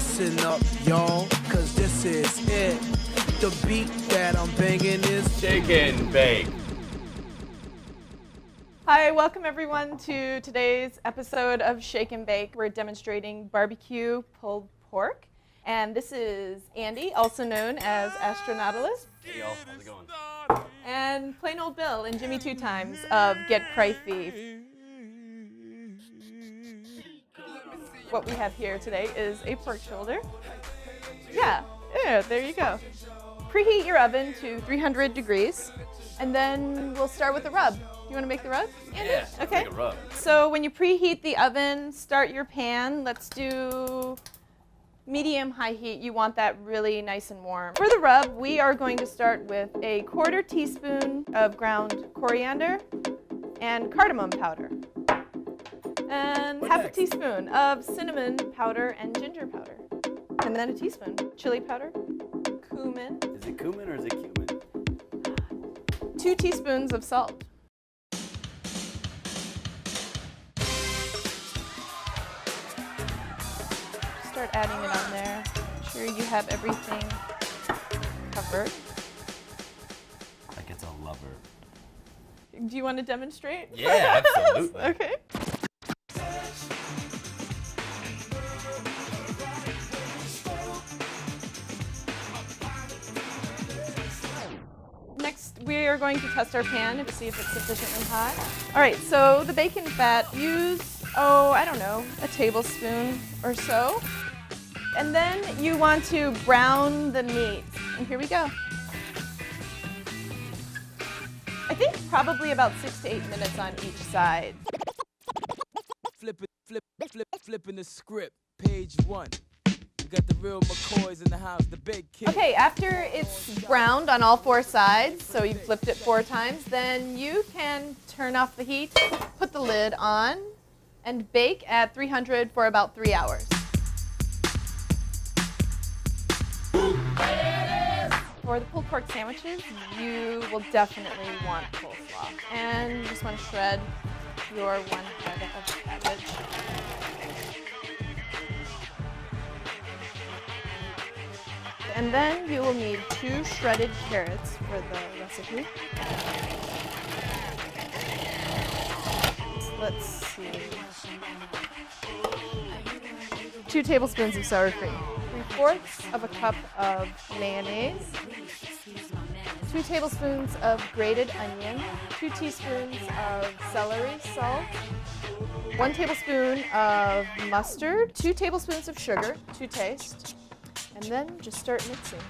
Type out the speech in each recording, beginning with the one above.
Listen up, y'all, cause this is it. The beat that I'm banging is Shake and Bake. Hi, welcome everyone to today's episode of Shake and Bake. We're demonstrating barbecue pulled pork. And this is Andy, also known as Astronautilas. Hey y'all, how's it going? And plain old Bill and Jimmy 2 times of Get Cryphy. What we have here today is a pork shoulder. Yeah, there you go. Preheat your oven to 300 degrees, and then we'll start with the rub. You want to make the rub, Andy? Yeah, okay. Make a rub. So when you preheat the oven, start your pan. Let's do medium-high heat. You want that really nice and warm. For the rub, we are going to start with a 1/4 teaspoon of ground coriander and cardamom powder. And half a teaspoon of cinnamon powder and ginger powder. And then a teaspoon chili powder, cumin. Is it cumin or is it cumin? 2 teaspoons of salt. Start adding it on there. Make sure you have everything covered. Like it's a lover. Do you want to demonstrate? Yeah, absolutely. Okay. Next, we are going to test our pan to see if it's sufficiently hot. All right, so the bacon fat, use, I don't know, a tablespoon or so. And then you want to brown the meat. And here we go. I think probably about 6 to 8 minutes on each side. Flipping the script, page 1. We got the real McCoys in the house, the big kid. Okay, after it's browned on all 4 sides, so you've flipped it 4 times, then you can turn off the heat, put the lid on, and bake at 300 for about 3 hours. For the pulled pork sandwiches, you will definitely want coleslaw. And you just want to shred your 1 head of cabbage. And then you will need 2 shredded carrots for the recipe. Let's see. 2 tablespoons of sour cream. 3/4 of a cup of mayonnaise. 2 tablespoons of grated onion. 2 teaspoons of celery salt. 1 tablespoon of mustard. 2 tablespoons of sugar to taste. And then just start mixing.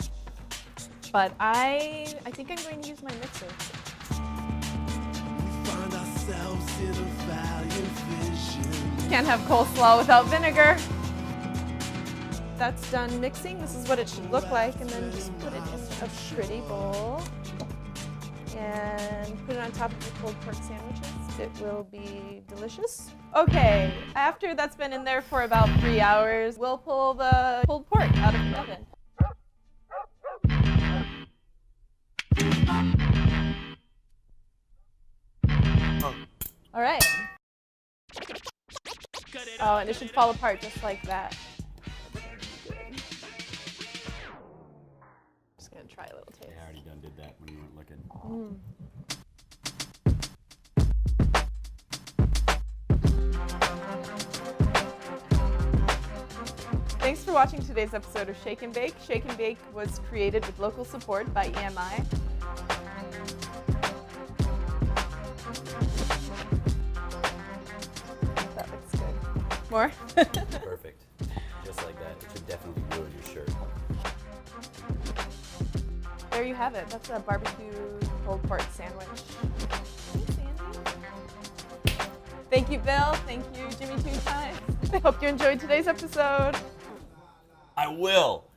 But I think I'm going to use my mixer. Find ourselves in a valley of vision. Can't have coleslaw without vinegar. That's done mixing. This is what it should look like. And then just put it in a pretty bowl. And put it on top of your pulled pork sandwiches. It will be delicious. Okay, after that's been in there for about 3 hours, we'll pull the pulled pork out of the oven. All right. Oh, and it should fall apart just like that. Just gonna try a little taste. Yeah, I already done did that when you weren't looking. Thanks for watching today's episode of Shake and Bake. Shake and Bake was created with local support by EMI. That looks good. More? Perfect. Just like that. It should definitely ruin your shirt. There you have it. That's a barbecue pulled pork sandwich. Thanks, Andy. Thank you, Bill. Thank you, Jimmy 2 times. I hope you enjoyed today's episode. I will.